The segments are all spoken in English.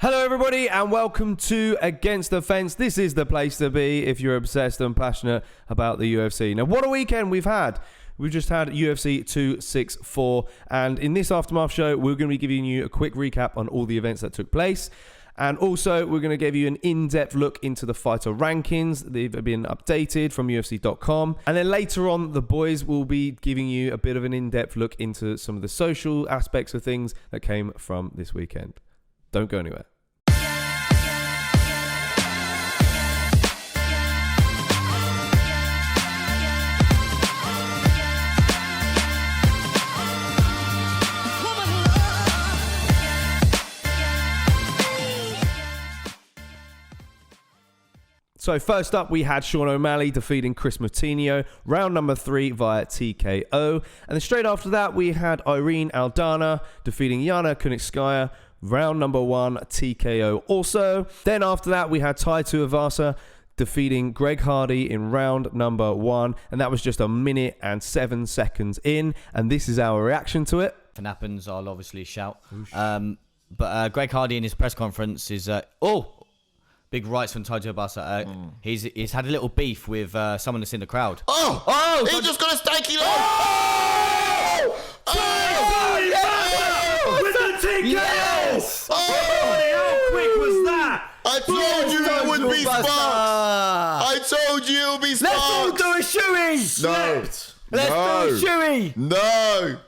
Hello everybody and welcome to Against the Fence. This is the place to be if you're obsessed and passionate about the UFC. Now what a weekend we've had. We've just had UFC 264 and in this Aftermath show we're going to be giving you a quick recap on all the events that took place. And also we're going to give you an in-depth look into the fighter rankings. They've been updated from UFC.com. And then later on the boys will be giving you a bit of an in-depth look into some of the social aspects of things that came from this weekend. Don't go anywhere. So first up, we had Sean O'Malley defeating Chris Moutinho, round number 3 via TKO. And then straight after that, we had Irene Aldana defeating Yana Kunitskaya, round number 1 TKO also. Then after that, we had Tai Tuivasa defeating Greg Hardy in round number 1. And that was just 1 minute and 7 seconds in. And this is our reaction to it. If it happens, I'll obviously shout. But Greg Hardy in his press conference is... big rights from Tai Tuivasa. He's had a little beef with someone that's in the crowd. He just got a stanky leg. With the TKO! Yes! How quick was that? I told you it would be sparks. I told you it would be sparks. Let's all do a shoey! No. Let's do a shoey! No.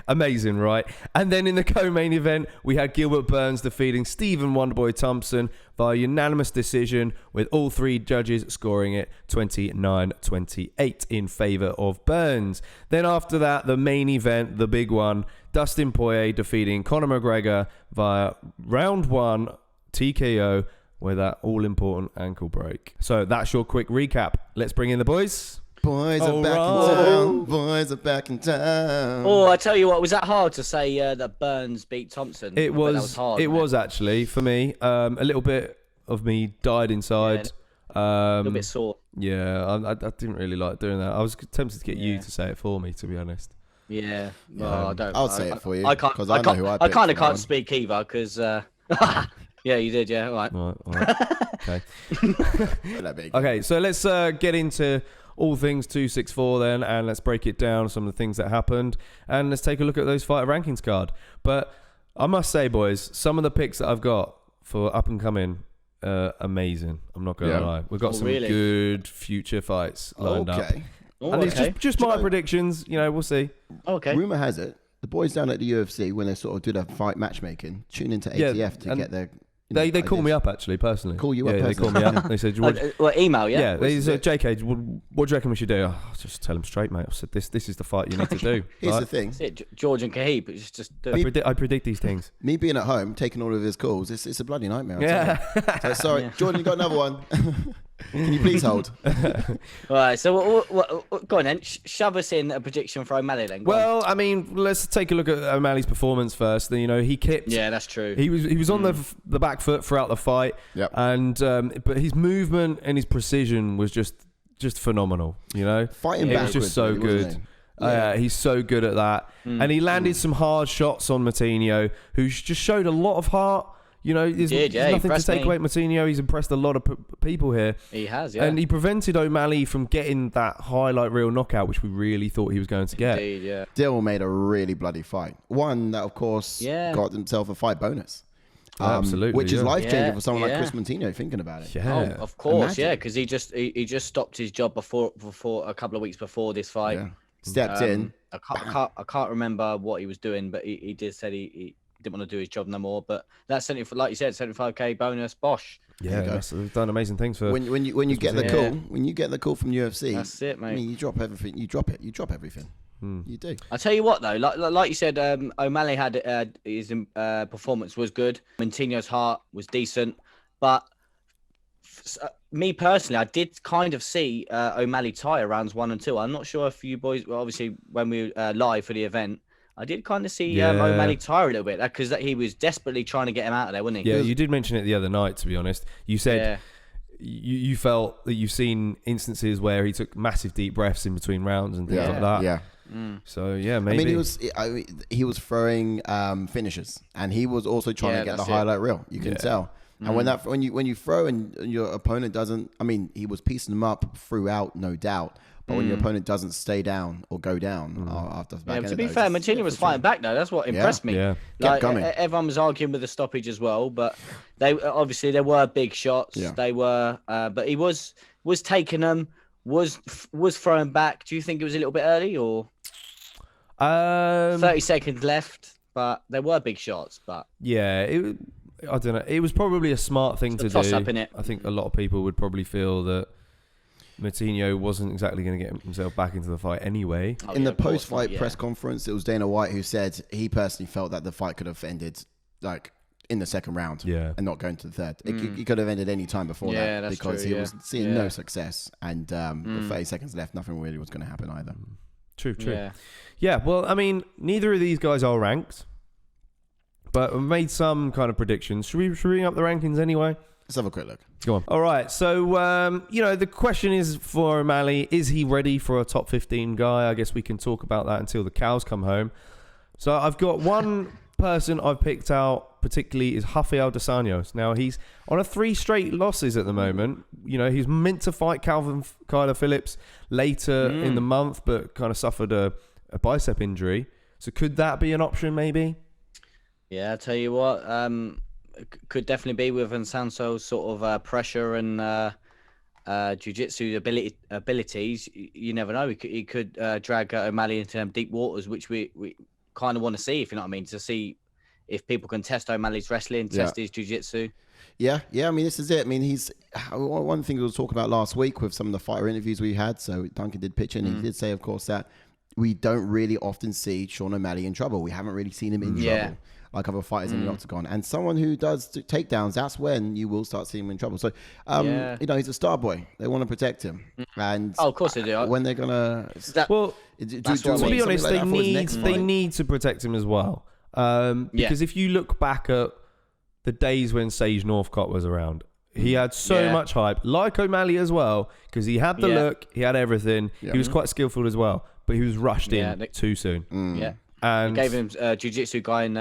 Amazing, right? And then in the co-main event, we had Gilbert Burns defeating Stephen Wonderboy Thompson via unanimous decision, with all 3 judges scoring it 29-28 in favour of Burns. Then after that, the main event, the big one, Dustin Poirier defeating Conor McGregor via round 1 TKO with that all-important ankle break. So that's your quick recap. Let's bring in the boys. Boys are back in town. Boys are back in town. Oh, I tell you what, was that hard to say that Burns beat Thompson? It was hard. It was actually for me. A little bit of me died inside. A little bit sore. Yeah, I didn't really like doing that. I was tempted to get you to say it for me, to be honest. Yeah. Well, I don't. I'll say it for you. I can't. Because I know who I picked. I kind of can't speak either because. Yeah, you did. Yeah, all right. Okay. Okay, so let's get into all things 264 then, and let's break it down, some of the things that happened, and let's take a look at those fighter rankings card. But I must say, boys, some of the picks that I've got for up and coming, amazing. I'm not going to lie. We've got some good future fights lined up. And it's just my predictions. You know, we'll see. Okay. Rumor has it, the boys down at the UFC, when they sort of do their fight matchmaking, tune into ATF to get their... They call me up, actually, personally. Call you up personally? They call me up. They said, email, yeah? Yeah, they said, JK, what do you reckon we should do? Oh, just tell them straight, mate. I said, this is the fight you need to do. Here's the thing. That's it, George and Khabib. It's just I predict these things. Me being at home, taking all of his calls, it's a bloody nightmare. Yeah. So, sorry, Jordan, you got another one. Can you please hold? All right, so go on then. Shove us in a prediction for O'Malley then. Well, I mean, let's take a look at O'Malley's performance first. You know, he kicked. Yeah, that's true. He was on the back foot throughout the fight. Yep. And but his movement and his precision was just phenomenal. You know, fighting backwards, was just so good. He's so good at that, and he landed some hard shots on Moutinho, who just showed a lot of heart. You know, there's nothing to take away Moutinho. He's impressed a lot of people here. He has, yeah. And he prevented O'Malley from getting that highlight reel knockout, which we really thought he was going to get. Indeed, yeah. Dill made a really bloody fight. One that, of course, got himself a fight bonus. Absolutely. Which is life-changing for someone like Chris Moutinho, thinking about it. Yeah. Oh, of course, because he just stopped his job before a couple of weeks before this fight. Yeah. Stepped in. I can't remember what he was doing, but he did say he didn't want to do his job no more. But that's like you said, 75k bonus, bosh. Yeah, they've done amazing things for. When you get the call, when you get the call from UFC, that's it, mate. I mean, you drop everything. You drop it. You drop everything. You do. I tell you what, though, like you said, O'Malley had his performance was good. Moutinho's heart was decent, but me personally, I did kind of see O'Malley tire rounds 1 and 2. I'm not sure if you boys, well, obviously, when we were live for the event, I did kind of see O'Malley tire a little bit because he was desperately trying to get him out of there, wasn't he? Yeah, you did mention it the other night, to be honest. You said you felt that you've seen instances where he took massive deep breaths in between rounds and things like that. Yeah. So yeah, maybe. I mean, he was throwing finishers, and he was also trying to get the highlight reel. You can tell. And when you throw and your opponent doesn't, I mean, he was piecing them up throughout, no doubt. But when your opponent doesn't stay down or go down after the back end to of be those, fair, Martinez was fighting back though. That's what impressed me. Yeah. Kept coming. Everyone was arguing with the stoppage as well, but they obviously there were big shots. Yeah. They were, but he was taking them, was throwing back. Do you think it was a little bit early or 30 seconds left? But there were big shots. But yeah, I don't know. It was probably a smart thing to do. Toss up in it. I think a lot of people would probably feel that Martinho wasn't exactly going to get himself back into the fight anyway. In the post-fight press conference, it was Dana White who said he personally felt that the fight could have ended like in the second round, and not going to the third. It could have ended any time before that because he was seeing no success, and with 30 seconds left, nothing really was going to happen either. True. Yeah. Well, I mean, neither of these guys are ranked, but we made some kind of predictions. Should we bring up the rankings anyway? Let's have a quick look. Go on. All right. So, the question is for O'Malley, is he ready for a top 15 guy? I guess we can talk about that until the cows come home. So I've got one person I've picked out particularly is Rafael dos Anjos. Now, he's on 3 straight losses at the moment. You know, he's meant to fight Kyler Phillips later in the month, but kind of suffered a bicep injury. So could that be an option maybe? Yeah, I'll tell you what. Could definitely be with Sanso's sort of pressure and jiu-jitsu abilities. You never know. He could drag O'Malley into deep waters, which we kind of want to see, if you know what I mean, to see if people can test O'Malley's wrestling, test his jiu-jitsu. Yeah. I mean, this is it. I mean, he's one thing we were talking about last week with some of the fighter interviews we had. So Duncan did pitch in. He did say, of course, that we don't really often see Sean O'Malley in trouble. We haven't really seen him in trouble like other fighters in the octagon. And someone who does takedowns, that's when you will start seeing him in trouble. So, he's a star boy. They want to protect him. And of course they do. When they're going to... To be honest, they need to protect him as well. Because if you look back at the days when Sage Northcott was around, he had so much hype, like O'Malley as well, because he had the look, he had everything. He was quite skillful as well, but he was rushed in too soon. And he gave him a jiu-jitsu guy in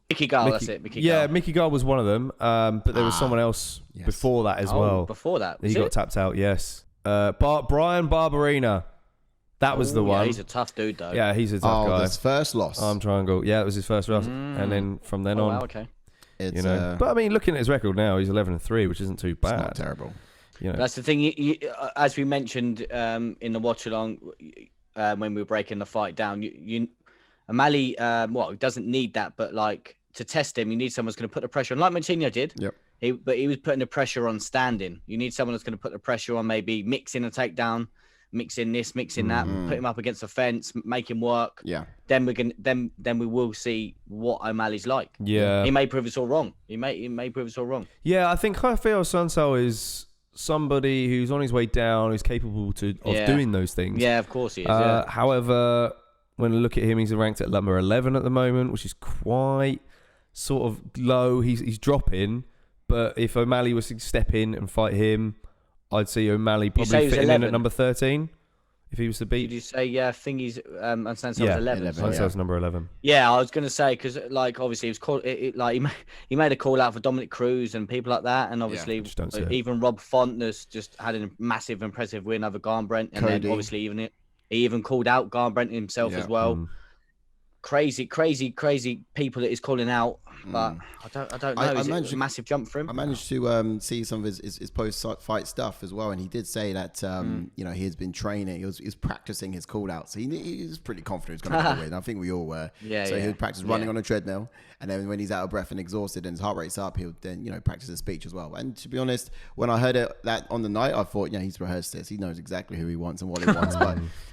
Mickey Gall, that's it. Mickey Gall was one of them, but there was someone else before that as well. Before that? He got tapped out, yes. Brian Barberina. That was the one. Yeah, he's a tough dude, though. Yeah, he's a tough guy. His first loss. Arm triangle. Yeah, it was his first loss. And then from then on. Wow, okay. But I mean, looking at his record now, he's 11-3, which isn't too bad. It's not terrible. That's the thing. As we mentioned in the watch along when we were breaking the fight down, O'Malley, doesn't need that, but like to test him, you need someone who's going to put the pressure on, like Martinho did. Yep. But he was putting the pressure on standing. You need someone that's going to put the pressure on, maybe mixing a takedown, mixing this, mixing that, put him up against the fence, make him work. Yeah. Then we will see what O'Malley's like. Yeah. He may prove us all wrong. He may prove us all wrong. Yeah, I think Rafael Sanso is somebody who's on his way down, who's capable of doing those things. Yeah, of course he is. However, when I look at him, he's ranked at number 11 at the moment, which is quite sort of low. He's dropping, but if O'Malley was to step in and fight him, I'd see O'Malley probably fitting in at number 13 if he was to beat. Did you say Thingy's Sanso's 11? Sanso's number 11. Yeah, I was going to say because obviously he was called he made a call out for Dominic Cruz and people like that, and obviously even Rob Font has just had a massive impressive win over Garbrandt, and then obviously he even called out Garbrandt himself as well. Crazy people that he's calling out, but I don't know. It's a massive jump for him. I managed to see some of his post-fight stuff as well, and he did say that he has been training. He was practicing his call-outs. So he was pretty confident he was going to win. I think we all were. He would practice running on a treadmill, and then when he's out of breath and exhausted and his heart rate's up, he'll then practice his speech as well. And to be honest, when I heard that on the night, I thought he's rehearsed this. He knows exactly who he wants and what he wants.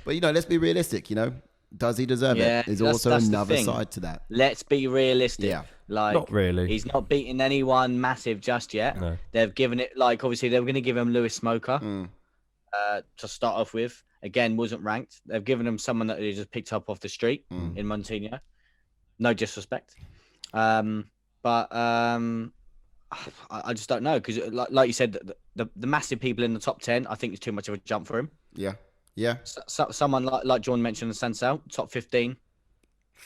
but let's be realistic. Does he deserve it? There's also another side to that. Let's be realistic. Yeah. Not really. He's not beating anyone massive just yet. No. They've given it, obviously, they were going to give him Lewis Smoker to start off with. Again, wasn't ranked. They've given him someone that they just picked up off the street in Montinho. No disrespect. But I just don't know because, like you said, the massive people in the top 10, I think it's too much of a jump for him. Yeah. Yeah. Someone like Jon mentioned, Sansel, top 15.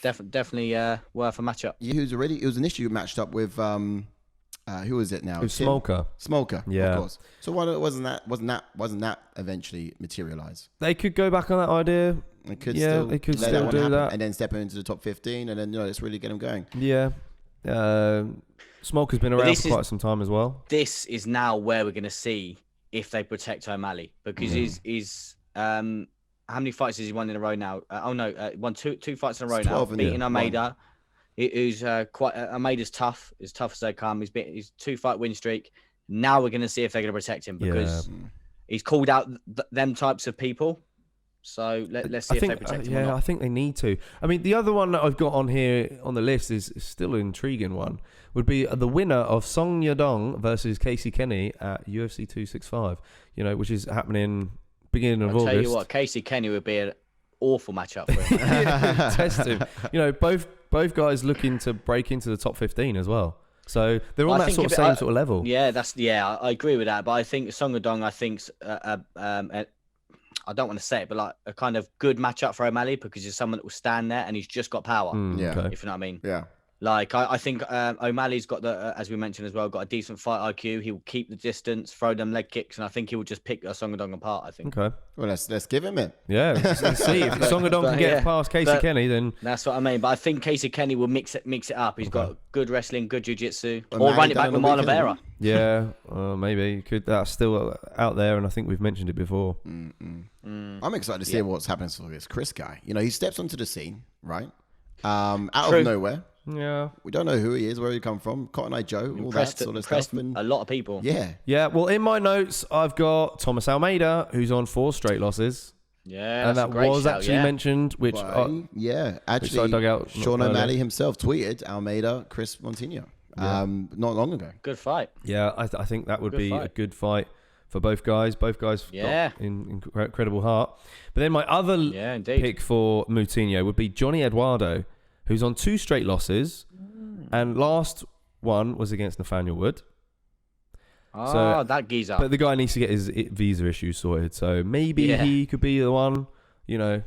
Definitely worth a matchup. Yeah, it was initially matched up with who is it now? It was Smolka. Smolka, yeah, of course. So why wasn't that eventually materialize? They could go back on that idea. They could still do that, and then step into the top 15, and then let's really get them going. Yeah, Smolka's been around for quite some time as well. This is now where we're going to see if they protect O'Malley, because he's how many fights has he won in a row now? Won two fights in a row now, beating Almeida. Who's Almeida's tough, as tough as they come. He's 2-fight win streak. Now we're going to see if they're going to protect him, because he's called out them types of people. So let's see if they protect him or not. I think they need to. I mean, the other one that I've got on here on the list is still an intriguing one. Would be the winner of Song Yadong versus Casey Kenny at UFC 265. Which is happening beginning of August. I'll tell you what, Casey Kenny would be an awful matchup for him. Test him. Both guys looking to break into the top 15 as well. So they're on that sort of level. Yeah, I agree with that. But I think Song Yadong, I don't want to say it, but like a kind of good matchup for O'Malley, because he's someone that will stand there and he's just got power. Okay. If you know what I mean. Yeah. Like I think O'Malley's got as we mentioned as well, got a decent fight IQ. He will keep the distance, throw them leg kicks, and I think he will just pick Song Yadong apart. I think. Okay. Well, let's give him it. Yeah. Let's see if Song Yadong can get past Casey Kenny, then that's what I mean. But I think Casey Kenny will mix it up. He's got good wrestling, good jiu-jitsu, or run it back with Marlon Vera. Yeah, maybe could. That's still out there, and I think we've mentioned it before. I'm excited to see what's happening for this Chris guy. He steps onto the scene, right? Out of nowhere. Yeah, we don't know who he is, where he come from. Cotton Eye Joe, all that sort of stuff. A lot of people. Yeah. Well, in my notes, I've got Thomas Almeida, who's on 4 straight losses. Yeah, and that was actually mentioned. Which actually, I dug out. Sean O'Malley himself tweeted Almeida, Chris Montinho, not long ago. Good fight. Yeah, I think that would be a good fight for both guys. Both guys got incredible heart. But then my other pick for Moutinho would be Johnny Eduardo, who's on 2 straight losses, and last one was against Nathaniel Wood. So that geezer. But the guy needs to get his visa issues sorted, so maybe he could be the one. You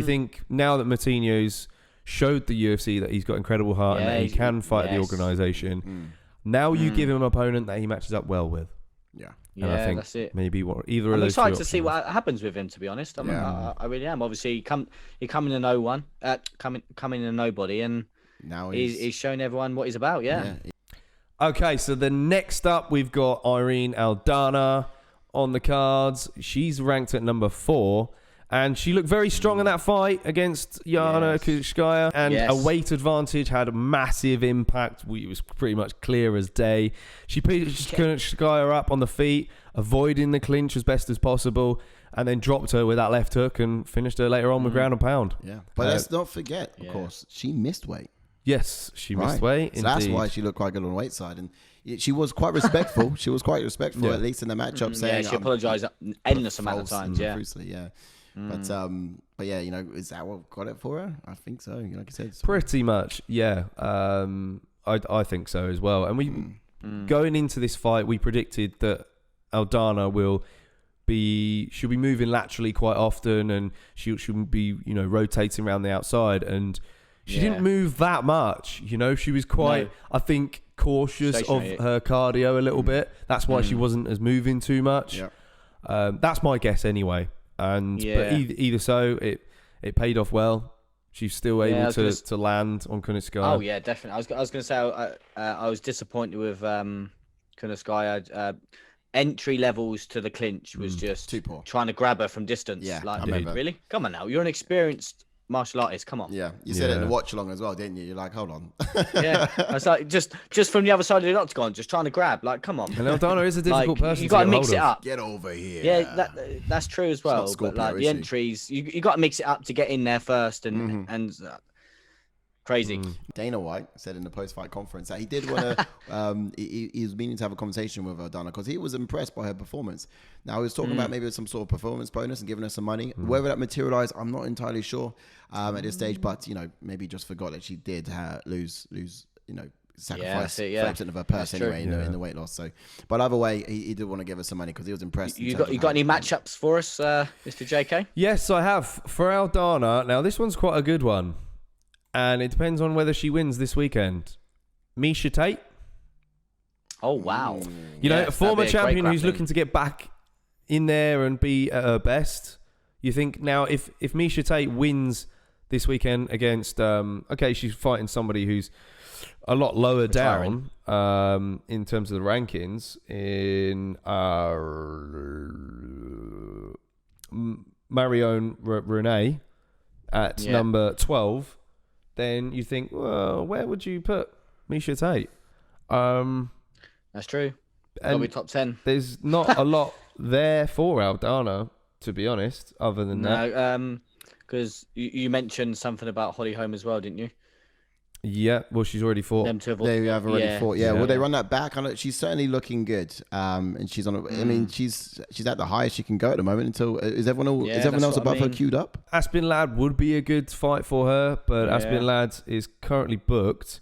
think now that Moutinho's showed the UFC that he's got incredible heart and that he can fight the organisation, now you give him an opponent that he matches up well with. Yeah. And I think that's it. Maybe either I'm of those. excited to see what happens with him. To be honest, I really am. Obviously, he come in a no one, coming in a nobody, and now he's showing everyone what he's about. Yeah. Okay, so the next up we've got Irene Aldana on the cards. She's ranked at number 4. And she looked very strong in that fight against Yana Kushkaya. And a weight advantage had a massive impact. It was pretty much clear as day. She picked Kushkaya up on the feet, avoiding the clinch as best as possible, and then dropped her with that left hook and finished her later on with ground and pound. Yeah, but let's not forget, of course, she missed weight. Yes, she missed weight. So that's why she looked quite good on the weight side. And she was quite respectful. At least in the matchup, saying she apologised endless amount of times. But yeah, is that what got it for her? I think so. Like I said, pretty much. Yeah, I think so as well. And we going into this fight, we predicted that Aldana she'll be moving laterally quite often, and she'll be rotating around the outside, and she didn't move that much. She was quite, I think, cautious of her cardio a little bit. That's why she wasn't as moving too much. That's my guess anyway. But either so, it paid off well. She's still able to land on Kunitskaya. Oh yeah, definitely. I was going to say I was disappointed with Kunitskaya. Entry levels to the clinch was just too poor. Trying to grab her from distance. Yeah, really? Come on now, you're an experienced martial artist. Come on. Yeah, you said it in the watch along as well, didn't you? You're like, hold on. I was like, just from the other side of the octagon, just trying to grab. Like, come on. And Aldana is a difficult person. You got to mix it up. Get over here. Yeah, that's true as well. But like the entries, you got to mix it up to get in there first, and crazy. Dana White said in the post-fight conference that he did want to. He was meaning to have a conversation with Aldana because he was impressed by her performance. Now he was talking about maybe some sort of performance bonus and giving her some money. Whether that materialized, I'm not entirely sure at this stage. But maybe just forgot that she did lose sacrificed 30% of her purse anyway in the weight loss. So, but either way, he did want to give us some money because he was impressed. You got any matchups for us, Mr. JK? Yes, I have. For Aldana, now this one's quite a good one. And it depends on whether she wins this weekend. Miesha Tate. Oh, wow. You know, a former champion who's looking to get back in there and be at her best. You think now if Miesha Tate wins this weekend against, she's fighting somebody who's a lot lower down in terms of the rankings in Marion Renee at number 12, then you think, well, where would you put Miesha Tate? That's true. Got to be top 10. There's not a lot there for Aldana, to be honest, other than that. No, because you mentioned something about Holly Holm as well, didn't you? Yeah, well, she's already fought. They have already fought. Yeah, will they run that back? I know she's certainly looking good. And she's on. I mean, she's at the highest she can go at the moment. Until is everyone else above her queued up? Aspen Ladd would be a good fight for her, but Aspen Ladd is currently booked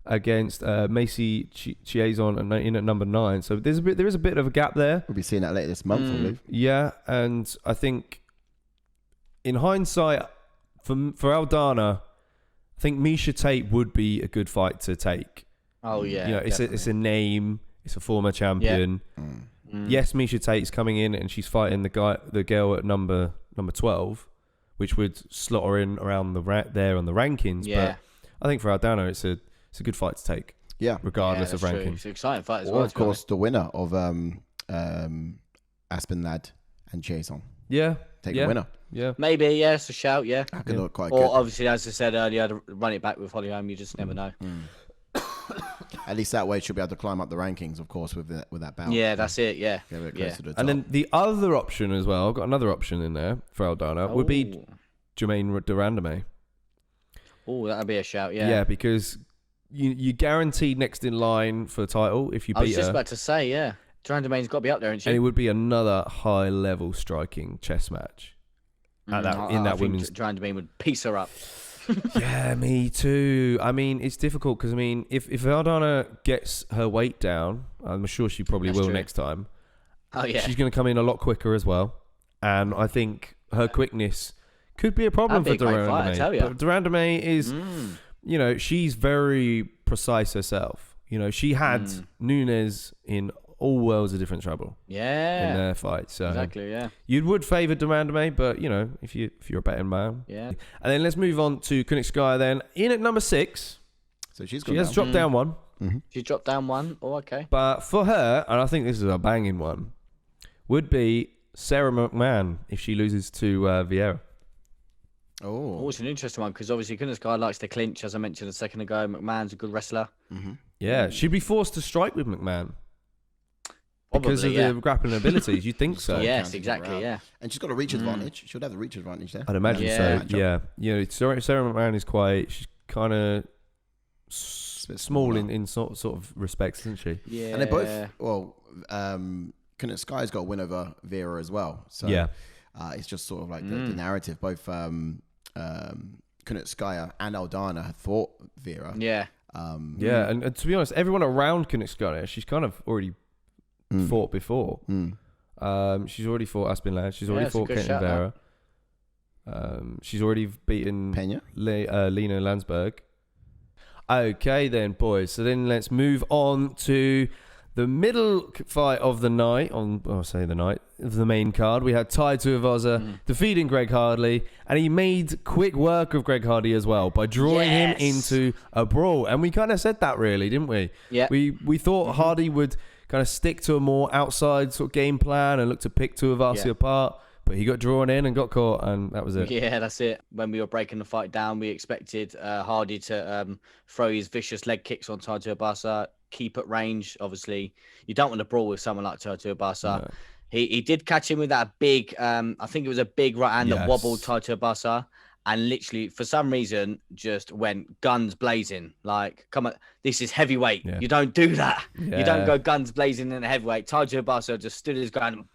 against Macy Chiazon in at number 9. So there is a bit of a gap there. We'll be seeing that later this month, I believe. Yeah, and I think in hindsight, for Aldana, I think Miesha Tate would be a good fight to take. Oh yeah, you know, it's a name. It's a former champion. Yeah. Yes, Miesha Tate's coming in and she's fighting the girl at number 12, which would slot her in around there on the rankings. Yeah. But I think for Aldana, it's a good fight to take. Yeah, regardless of rankings. True. It's an exciting fight as well. Of course, the winner of Aspen Ladd and Jason. Yeah, take the winner. Yeah, maybe. Yeah, it's a shout. Yeah, that could look quite good. Or obviously, as I said earlier, to run it back with Holly Holm, you just never know. At least that way, she'll be able to climb up the rankings, of course, with that bout. Yeah, that's it. Yeah, to the and then the other option as well. I've got another option in there for Aldana. Would be Jermaine Durandame. Oh, that'd be a shout. Yeah, yeah, because you guaranteed next in line for the title if you beat her. I was just about to say, yeah, Durandame's got to be up there, isn't she? And it would be another high level striking chess match. In that women's, Durandame would piece her up. Yeah, me too. I mean, it's difficult because if Aldana gets her weight down, I'm sure she probably will next time. Oh yeah, she's going to come in a lot quicker as well, and I think her quickness could be a problem for Durandame. But Durandame is, you know, she's very precise herself. You know, she had Nunes in all worlds of different trouble. Yeah, in their fight. So exactly, yeah. You would favour Durandame, but you know, if you're a betting man, yeah. And then let's move on to Kunitskaya. Then in at number 6. So she has dropped down one. Mm-hmm. She dropped down one. Oh, okay. But for her, and I think this is a banging one, would be Sarah McMahon if she loses to Vieira. Oh, it's an interesting one because obviously Kunitskaya likes to clinch, as I mentioned a second ago. McMahon's a good wrestler. Mm-hmm. Yeah, she'd be forced to strike with McMahon. Because of the grappling abilities, you'd think so. Yes, exactly, yeah. And she's got a reach advantage. She'll have the reach advantage there. I'd imagine so, yeah. You know, Sarah McMahon is she's kind of small in sort of respects, isn't she? Yeah. And they both, Kunitskaya's got a win over Vera as well. So yeah. It's just sort of like the narrative. Both Kunitskaya and Aldana have fought Vera. Yeah. And to be honest, everyone around Kunitskaya, she's kind of already fought before. She's already fought Aspen Ladd. She's already fought Kenton Vera. She's already beaten Pena. Lena Landsberg. Okay then, boys. So then let's move on to the middle fight of the night. Of the main card. We had Tai Tuivasa defeating Greg Hardy, and he made quick work of Greg Hardy as well by drawing him into a brawl. And we kind of said that, really, didn't we? Yeah. We thought Hardy would kind of stick to a more outside sort of game plan and look to pick Tuivasa apart, but he got drawn in and got caught, and that was it. Yeah, that's it. When we were breaking the fight down, we expected Hardy to throw his vicious leg kicks on Tai Tuivasa, keep at range. Obviously, you don't want to brawl with someone like Tai Tuivasa. No. He did catch him with that big, I think it was a big right hand that wobbled Tai Tuivasa, and literally, for some reason, just went guns blazing. Like, come on, this is heavyweight. Yeah. You don't do that. Yeah. You don't go guns blazing in a heavyweight. Tai Tuivasa just stood his ground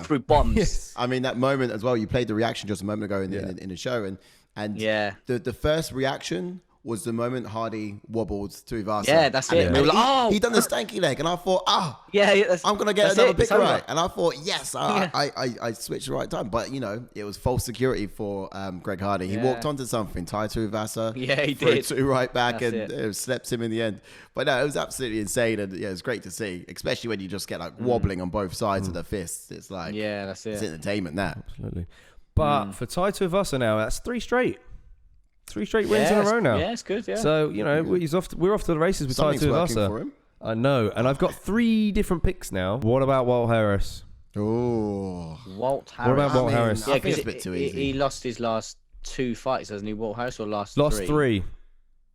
through bombs. Yes. I mean, that moment as well, you played the reaction just a moment ago in the show. And the first reaction was the moment Hardy wobbled to Ivasa. Yeah, that's it. We were like, oh, he done the stanky leg, and I thought, yeah, I'm gonna get another pick right. And I thought, yes, I switched the right time. But it was false security for Greg Hardy. He walked onto something, tied to Ivasa. Yeah, he threw did. two right back, That's and it slept him in the end. But no, it was absolutely insane, and it was great to see, especially when you just get like wobbling on both sides of the fists. It's like, that's it. It's entertainment. That absolutely. But for Taito Ivasa now, that's 3 straight. 3 straight wins in a row now. Yeah, it's good. Yeah. So we're off to the races with Taito Ivasa. For him. I know, and I've got 3 different picks now. What about Walt Harris? Oh, Walt Harris. What about Walt Harris? I think it's a bit too easy. He lost his last 2 fights, hasn't he? Walt Harris, or last 3?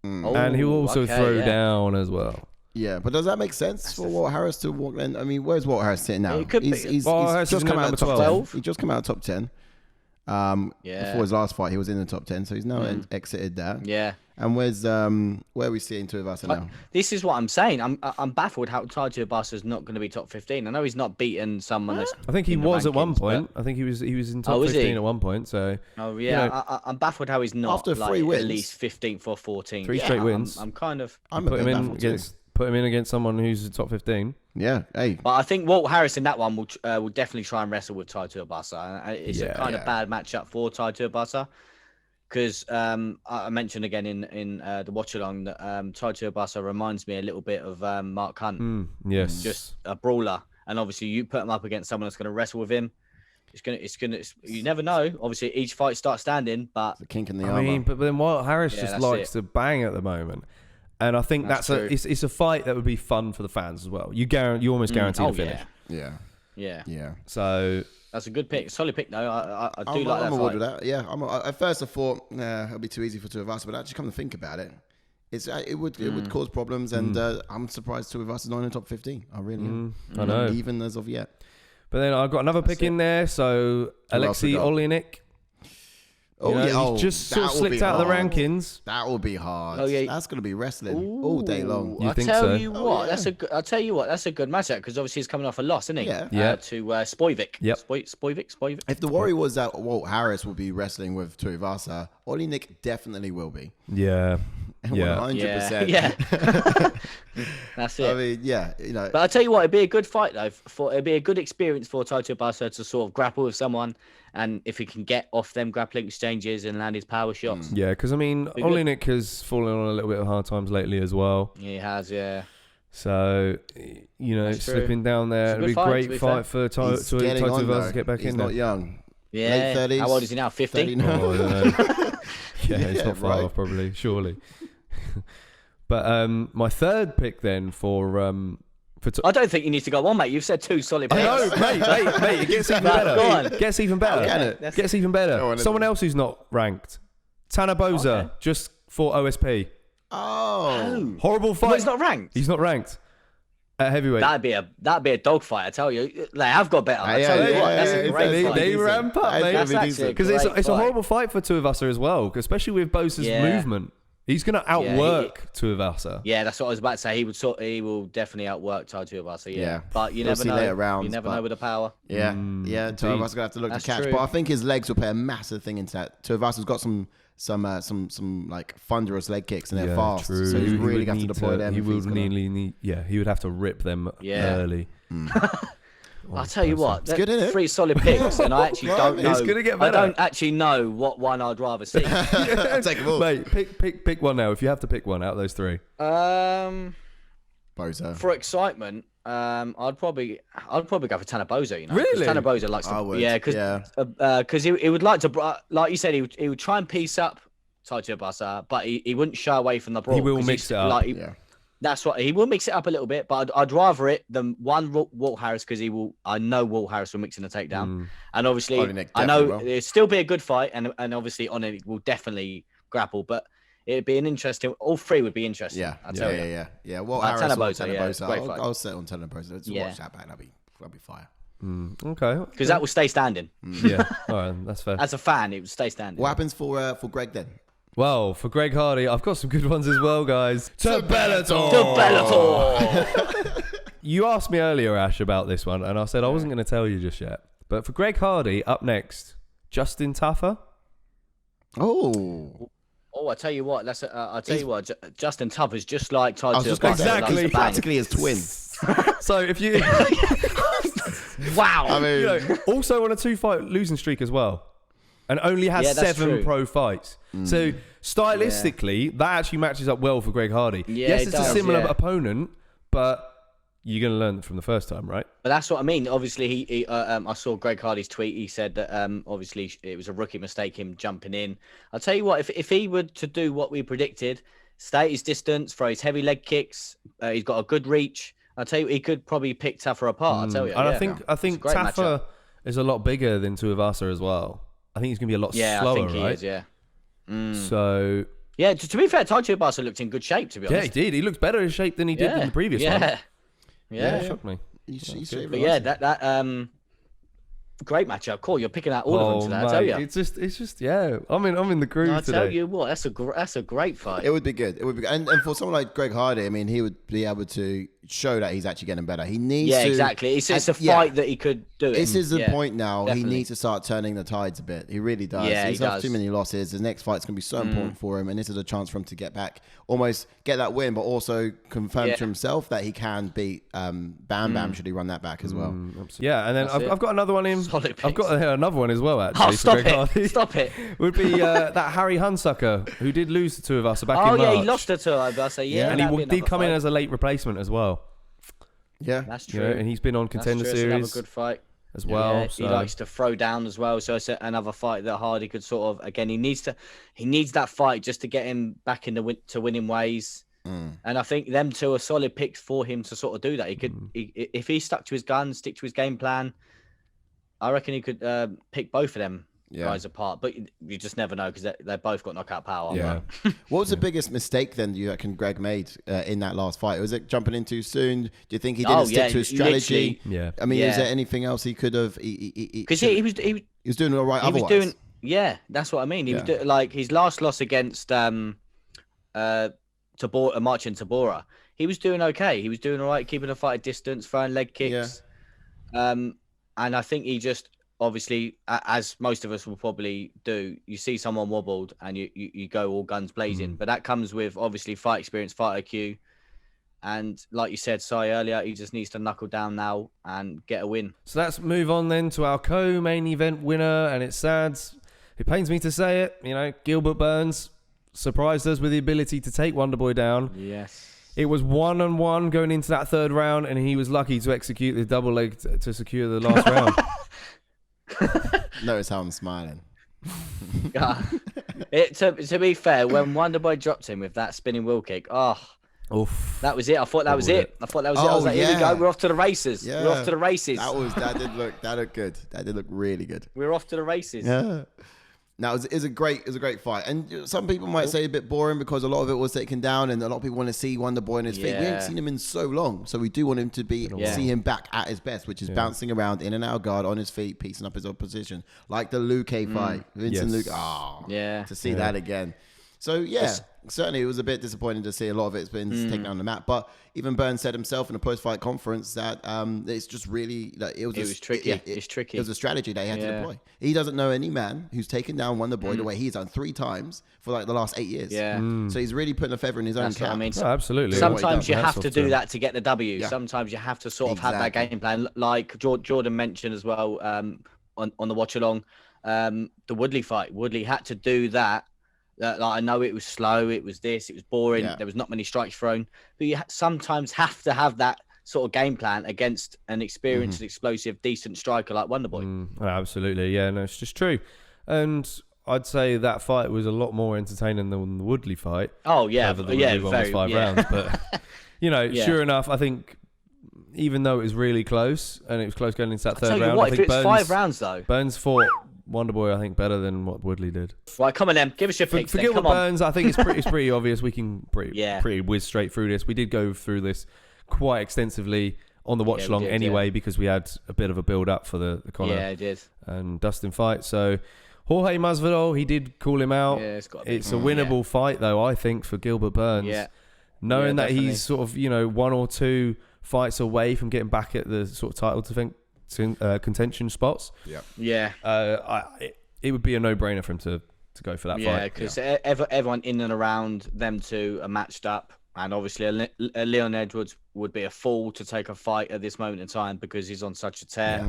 Oh, and he'll also throw down as well. Yeah, but does that make sense for Walt Harris to walk in? I mean, where's Walt Harris sitting now? He's just come out of top 12. He just come out of top 10. Before his last fight, he was in the top 10, so he's now exited that. Yeah. And where are we seeing to Ivasa now? This is what I'm saying. I'm baffled how Taito Ivasa's not going to be top 15. I know he's not beaten someone that's. I think he was at one point. I think he was in top 15 at one point. So. Oh yeah, I'm baffled how he's not after 3 wins, at least 15th or 14th. 3 straight wins. I'm kind of. I'm put him in against someone who's top 15. Yeah, hey. But I think Walt Harris in that one will definitely try and wrestle with Taito Ivasa. It's a kind of bad matchup for Taito Ivasa, because I mentioned again in the watch along that Taito Ivasa reminds me a little bit of Mark Hunt. Yes, just a brawler, and obviously you put him up against someone that's going to wrestle with him. You never know. Obviously, each fight starts standing, but it's a kink in the armor. I mean, but then Walt Harris just likes to bang at the moment. And I think that's it's a fight that would be fun for the fans as well. You almost guarantee the finish. Yeah. So that's a good pick, solid pick though. I do like that. I'm with that. Yeah. At first I thought it'll be too easy for Tuivasa, but actually come to think about it, it would cause problems, and I'm surprised Tuivasa is not in the top 15. I really am. I know, even as of yet. But then I've got another pick in there. So Alexei Oleinik. He just sort of slipped out of the rankings. That will be hard. Oh, yeah. That's going to be wrestling all day long. You think so? I'll tell you what. That's a good matchup, because obviously he's coming off a loss, isn't he? Yeah. To Spivak. Yep. Spivak. If the worry was that Walt Harris will be wrestling with Tuivasa, Oleinik definitely will be. Yeah. 100%. Yeah. That's it. I mean, But I'll tell you what, it'd be a good fight though. It'd be a good experience for Taito Ivasa to sort of grapple with someone, and if he can get off them grappling exchanges and land his power shots. Yeah, because I mean, Oleinik has fallen on a little bit of hard times lately as well. He has, yeah. So, slipping down there, it'd be a great fight for Taito Ivasa to get back in there. He's not young. Yeah. Late 30s. How old is he now? 50? Oh, I don't know. He's not far off, probably, surely. But my third pick then for I don't think you need to go on, mate. You've said 2 solid picks. No, mate, it gets even better. Go on. Gets even better. Gets even better. Someone else who's not ranked. Tanner Boza, just for OSP. Oh. Horrible fight. Well, he's not ranked. He's not ranked at heavyweight. That'd be a dog fight, I tell you. I've got better. I tell you what, that's a great fight. They ramp up, mate. Because it's a horrible fight for Tuivasa as well, especially with Boza's movement. He's going to outwork Tuivasa. Yeah, that's what I was about to say. He will definitely outwork Tuivasa. Yeah. But you never know. You never know with the power. Yeah. Tuivasa's going to have to look to catch. True. But I think his legs will play a massive thing into that. Tuivasa's got some like thunderous leg kicks, and they're fast. True. So he's really going to deploy them. He would have to rip them early. I'll tell you what, it's good, isn't it? 3 solid picks, and I actually don't know. It's gonna get better. I don't actually know what one I'd rather see. Take them all. Mate, pick one now. If you have to pick one out of those 3. Boza. For excitement, I'd probably go for Tanner Boza. Really? Tanner Boza likes to, because he would like to, like you said, he would try and piece up Taito Ivasa, but he wouldn't shy away from the brawl. He will mix it up. That's what he will mix it up a little bit, but I'd rather it than Walt Harris, because I know Walt Harris will mix in the takedown, and obviously I know it'll still be a good fight, and obviously Anik will definitely grapple, but it'd be an interesting. All 3 would be interesting. Yeah. Walt Harris, Tanner Boza. I'll set on Tanner Boza. Let's watch that back. That'll be fire. Okay. Because that will stay standing. Yeah. All right, that's fair. As a fan, it would stay standing. What happens for Greg then? Well, for Greg Hardy, I've got some good ones as well, guys. To Bellator! You asked me earlier, Ash, about this one, and I said I wasn't going to tell you just yet. But for Greg Hardy, up next, Justin Taffer. Oh, Oh, I tell you what. I tell you what. Justin Tubb is just like Ty exactly practically his twin. So if you, wow. I mean, also on a 2-fight losing streak as well, and only has 7 pro fights. So stylistically, that actually matches up well for Greg Hardy. Yeah, yes, it's a similar yeah. opponent, but you're going to learn from the first time, right? But that's what I mean. Obviously, I saw Greg Hardy's tweet. He said that obviously it was a rookie mistake, him jumping in. I'll tell you what, if he were to do what we predicted, stay at his distance, throw his heavy leg kicks, he's got a good reach. I'll tell you, he could probably pick Taffer apart. I'll tell you. And I think Taffer is a lot bigger than Tuivasa as well. I think he's going to be a lot slower, I think he right? is, yeah. So... Yeah, to be fair, Tai Tuivasa looked in good shape, to be honest. Yeah, he did. He looks better in shape than he did in the previous one. Yeah, shocked me. But yeah, that great matchup. Cool, you're picking out all of them today. I tell you, it's just yeah. I'm in the groove today. I tell you what, that's a great fight. It would be good. It would be, and for someone like Greg Hardy, I mean, he would be able to show that he's actually getting better. He needs to. Exactly. It's a fight that he could do. This is the point now. Definitely. He needs to start turning the tides a bit. He really does. Yeah, He's had too many losses. His next fight's going to be so important for him, and this is a chance for him to get back, almost get that win, but also confirm to himself that he can beat Bam Bam should he run that back as well. Yeah, and then I've got another one in. Solid I've got another one as well, actually. Oh, stop Greg Hardy. Stop it. Would be that Harry Hunsucker, who did lose the two of us back in March. Oh, yeah, he lost it to Tuivasa. Yeah, and he did come in as a late replacement as well. Yeah, that's true. You know, and he's been on Contender Series. Another good fight as well. Yeah, so. He likes to throw down as well. So it's another fight that Hardy could sort of, again, he needs that fight just to get him back to winning ways. And I think them two are solid picks for him to sort of do that. He could, if he stuck to his guns, stick to his game plan, I reckon he could pick both of them guys apart. But you just never know because they've both got knockout power. Yeah. What was the biggest mistake then you reckon Greg made in that last fight? Was it jumping in too soon? Do you think he didn't stick to his strategy? Yeah. I mean, is there anything else he could have? Because he was doing all right. He otherwise. was doing. Yeah, that's what I mean. He was like his last loss against Tabora, Marcin Tabora. He was doing okay. He was doing all right, keeping the fight at distance, throwing leg kicks. And I think he just obviously, as most of us will probably do, you see someone wobbled and you go all guns blazing. But that comes with obviously fight experience, fight IQ. And like you said, Sai, earlier, he just needs to knuckle down now and get a win. So let's move on then to our co-main event winner. And it's sad. It pains me to say it. You know, Gilbert Burns surprised us with the ability to take Wonderboy down. Yes. It was 1-1 going into that third round, and he was lucky to execute the double leg to secure the last round. Notice how I'm smiling. To be fair, when Wonderboy dropped him with that spinning wheel kick, Oof. that was it. I thought that was it. I was like, here we go. We're off to the races. Yeah. We're off to the races. That looked good. That did look really good. We're off to the races. Yeah. Now it was a great fight, and some people might say a bit boring because a lot of it was taken down, and a lot of people want to see Wonderboy in his feet. We haven't seen him in so long, so we do want him to see him back at his best, which is bouncing around in and out of guard on his feet, piecing up his opposition, like the Luque fight, Vincent Luque. To see that again. So certainly it was a bit disappointing to see a lot of it's been taken down the mat. But even Burns said himself in a post-fight conference that it's just really it was tricky. It's tricky. It was a strategy that he had to deploy. He doesn't know any man who's taken down Wonderboy the way he's done 3 times for like the last 8 years. Yeah. So he's really putting a feather in his own cap. I mean, absolutely. Sometimes you have to do that to get the W. Yeah. Sometimes you have to sort of have that game plan, like Jordan mentioned as well on the watch along. The Woodley fight. Woodley had to do that. Like, I know it was slow, it was boring, there was not many strikes thrown, but you sometimes have to have that sort of game plan against an experienced, explosive, decent striker like Wonderboy. Absolutely, yeah, no, it's just true. And I'd say that fight was a lot more entertaining than the Woodley fight. Oh, yeah, very 5 rounds. But, you know, sure enough, I think even though it was really close, and it was close going into that third round, I think if it's 5 rounds, though. Burns fought Wonderboy, I think, better than what Woodley did. Right, come on, then. Give us your picks. For Gilbert Burns, I think it's pretty obvious. We can pretty whiz straight through this. We did go through this quite extensively on the watch along anyway, because we had a bit of a build up for the Conor and Dustin fight. So Jorge Masvidal, he did call him out. Yeah, it's a winnable fight, though, I think, for Gilbert Burns. Yeah. Knowing that he's sort of 1 or 2 fights away from getting back at the sort of title contention spots. It would be a no-brainer for him to to go for that fight. Yeah, because everyone in and around them two are matched up. And obviously, a Leon Edwards would be a fool to take a fight at this moment in time because he's on such a tear.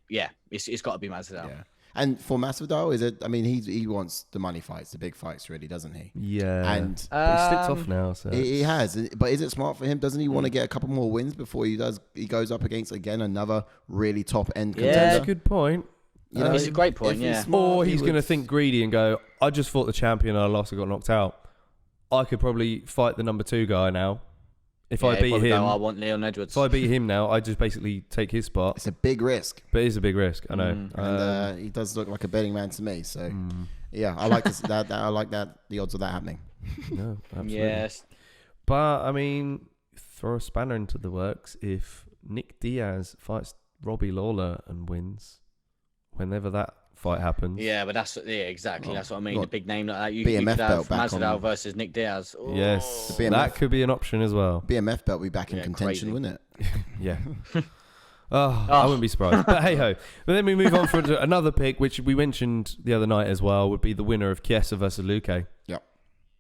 It's got to be Masvidal. Yeah. And for Masvidal, is it? I mean, he wants the money fights, the big fights, really, doesn't he? Yeah. And but he slipped off now. So he has. But is it smart for him? Doesn't he want to get a couple more wins before he goes up against again another really top end contender? That's a good point. You know, it's a great point. Yeah. Or he's going to think greedy and go, I just fought the champion and I lost. I got knocked out. I could probably fight the number 2 guy now. If I beat him, I want Leon Edwards. If I beat him now, I just basically take his spot. It's a big risk. But it is a big risk, I know. And he does look like a betting man to me. So, yeah, I like that. I like that. The odds of that happening. No, absolutely. Yes. But, I mean, throw a spanner into the works. If Nick Diaz fights Robbie Lawler and wins, whenever that fight happens. Yeah, but exactly. That's what I mean. A big name like that. You BMF could have belt back Masvidal on. versus Nick Diaz. Oh. Yes, BMF. that could be an option as well. BMF belt will be back in contention, crazy. wouldn't it? Yeah. I wouldn't be surprised. But hey ho. But then we move on for another pick, which we mentioned the other night as well, would be the winner of Chiesa versus Luque. Yep.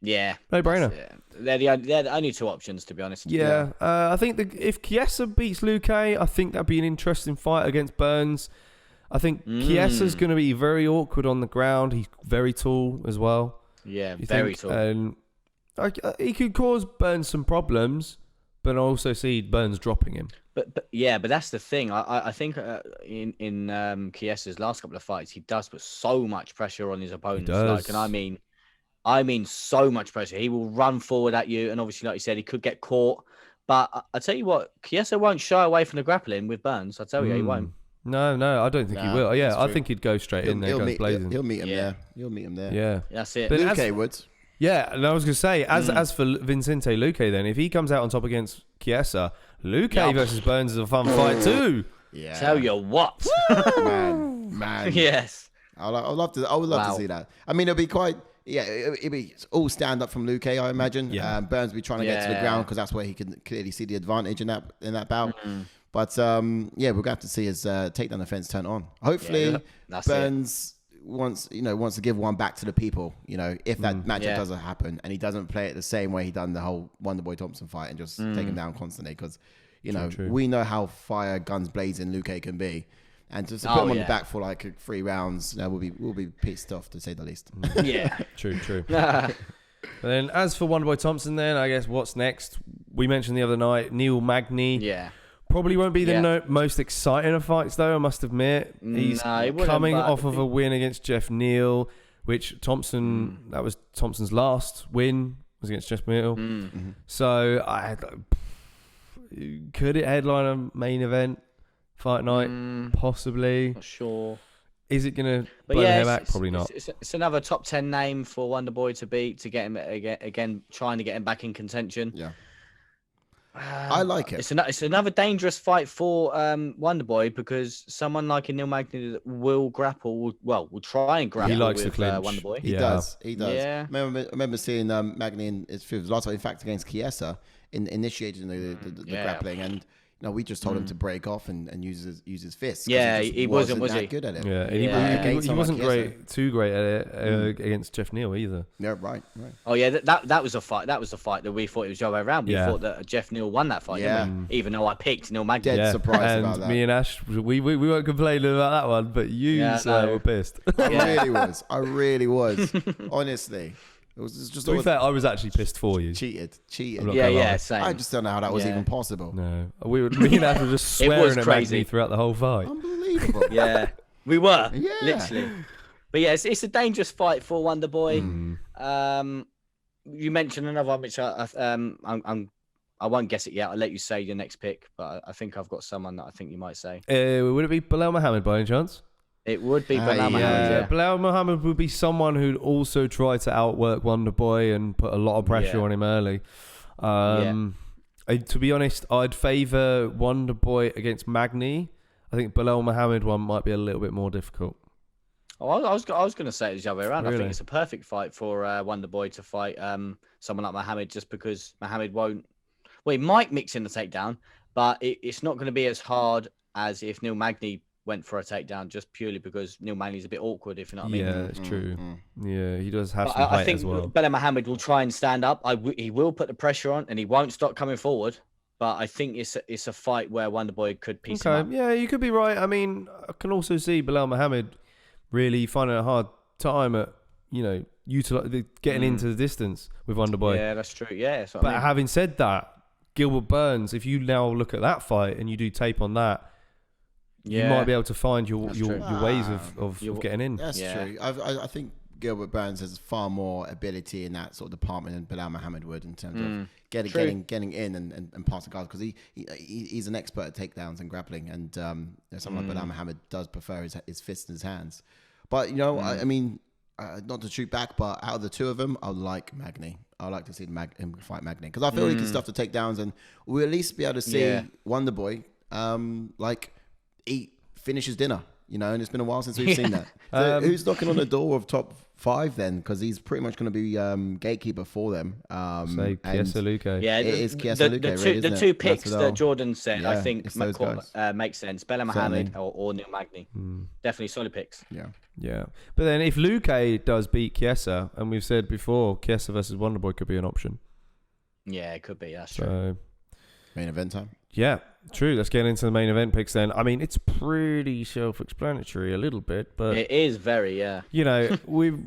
Yeah. No brainer. They're the only two options, to be honest. Yeah. I think if Chiesa beats Luque, I think that'd be an interesting fight against Burns. I think Chiesa's going to be very awkward on the ground. He's very tall as well. Yeah, very tall. And he could cause Burns some problems, but I also see Burns dropping him. But that's the thing. I think in Chiesa's last couple of fights, he does put so much pressure on his opponents. He does. And I mean so much pressure. He will run forward at you, and obviously, like you said, he could get caught. But I tell you what, Chiesa won't shy away from the grappling with Burns. I tell you, he won't. No, I don't think he will. Yeah, I think he'd go straight in there, go blazing. He'll meet him there. He'll meet him there. Yeah, that's it. But Luque would. Yeah, and I was going to say, as for Vicente Luque, then if he comes out on top against Chiesa, Luque versus Burns is a fun fight too. Yeah. Tell you what, man. Yes. I would love to see that. I mean, it'll be quite. Yeah, it'll be all stand up from Luque, I imagine. Yeah. Burns will be trying to get to the ground because that's where he can clearly see the advantage in that bout. But we're gonna have to see his takedown offense turn on. Hopefully, Burns wants to give one back to the people. You know, if that matchup doesn't happen and he doesn't play it the same way he done the whole Wonderboy Thompson fight and just take him down constantly, because we know how fire guns blazing Luque can be, and just to put him on the back for like 3 rounds, we'll be pissed off to say the least. Yeah, true. And then as for Wonderboy Thompson, then I guess what's next? We mentioned the other night Neil Magny. Yeah. Probably won't be the most exciting of fights, though, I must admit. He's coming off of a win against Jeff Neal, which Thompson, that was Thompson's last win, was against Jeff Neal. So, could it headline a main event fight night? Possibly. Not sure. Is it going to blow him back? Probably not. It's another top 10 name for Wonderboy to beat, to get him again, trying to get him back in contention. Yeah. I like it. It's another dangerous fight for Wonderboy, because someone like a Neil Magny will try and grapple. He likes with to clinch. Wonderboy. He does. Yeah. I remember seeing Magny in his last fight, in fact, against Chiesa, initiating the grappling, and we just told him to break off and use his fists. Yeah, he wasn't good at it. Yeah, he wasn't too great at it against Jeff Neal either. Yeah, right. Oh yeah, that was a fight. That was the fight that we thought it was the other way around. We thought that Jeff Neal won that fight. Yeah. Didn't we? Even though I picked Neil Magny. Dead surprised about that. And me and Ash, we weren't complaining about that one, but you were pissed. I really was. Honestly. It was just. To be fair, I was actually pissed for you. Cheated. Yeah, same. I just don't know how that was even possible. No, me and Ash were just swearing at Magny throughout the whole fight. Unbelievable. Yeah, we were. Yeah, literally. But yeah, it's a dangerous fight for Wonderboy. You mentioned another one, which I won't guess it yet. I'll let you say your next pick, but I think I've got someone that I think you might say. Would it be Bilal Muhammad by any chance? It would be Bilal Muhammad. Yeah. Bilal Muhammad would be someone who'd also try to outwork Wonderboy and put a lot of pressure on him early. To be honest, I'd favour Wonderboy against Magny. I think Bilal Muhammad one might be a little bit more difficult. Oh, I was going to say it the other way around. Really? I think it's a perfect fight for Wonderboy to fight someone like Muhammad, just because Muhammad won't. Well, he might mix in the takedown, but it's not going to be as hard as if Neil Magny went for a takedown just purely because Neil Manley's a bit awkward, if you know what I mean. Yeah, it's true. Yeah, he does have But some height I think as well. Belal Muhammad will try and stand up. He will put the pressure on, and he won't stop coming forward. But I think it's a fight where Wonderboy could piece him up. Yeah, you could be right. I mean, I can also see Belal Muhammad really finding a hard time at, getting into the distance with Wonderboy. Yeah, that's true. Yeah, that's what But I mean. having said that, Gilbert Burns, if you now look at that fight and you do tape on that, you might be able to find your ways of getting in. That's true. I think Gilbert Burns has far more ability in that sort of department than Belal Muhammad would in terms of getting in and passing guards, because he's an expert at takedowns and grappling, and someone like Belal Muhammad does prefer his fists in his hands. But I mean, not to shoot back, but out of the two of them, I like Magny. I like to see him fight Magny, because I feel he can stuff the takedowns, and we'll at least be able to see Wonderboy finish his dinner. And it's been a while since we've seen that. So who's knocking on the door of top 5 then? Because he's pretty much going to be gatekeeper for them. Say Chiesa Luque. Yeah, it is Chiesa Luque. The two picks that Jordan said, I think makes sense. Belal Muhammad or Neil Magny. Definitely solid picks. Yeah. But then if Luque does beat Chiesa, and we've said before, Chiesa versus Wonderboy could be an option. Yeah, it could be. That's true. Main event time. Yeah, true. Let's get into the main event picks then. I mean, it's pretty self-explanatory a little bit, but it is very, we've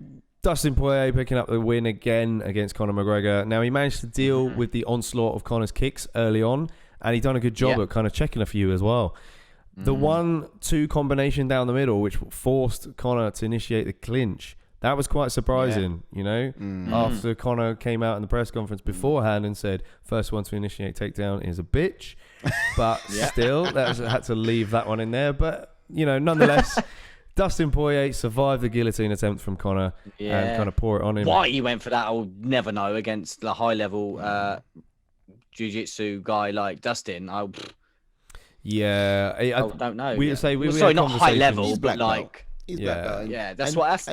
Dustin Poirier picking up the win again against Conor McGregor. Now, he managed to deal with the onslaught of Conor's kicks early on, and he done a good job at kind of checking a few as well. The 1-2 combination down the middle, which forced Conor to initiate the clinch, that was quite surprising, after Conor came out in the press conference beforehand and said, first one to initiate takedown is a bitch. But still, had to leave that one in there. But, nonetheless, Dustin Poirier survived the guillotine attempt from Conor and kind of pour it on him. Why he went for that, I'll never know, against the high-level jiu-jitsu guy like Dustin. I don't know. We say we sorry, had not high level, but like... He's black belt.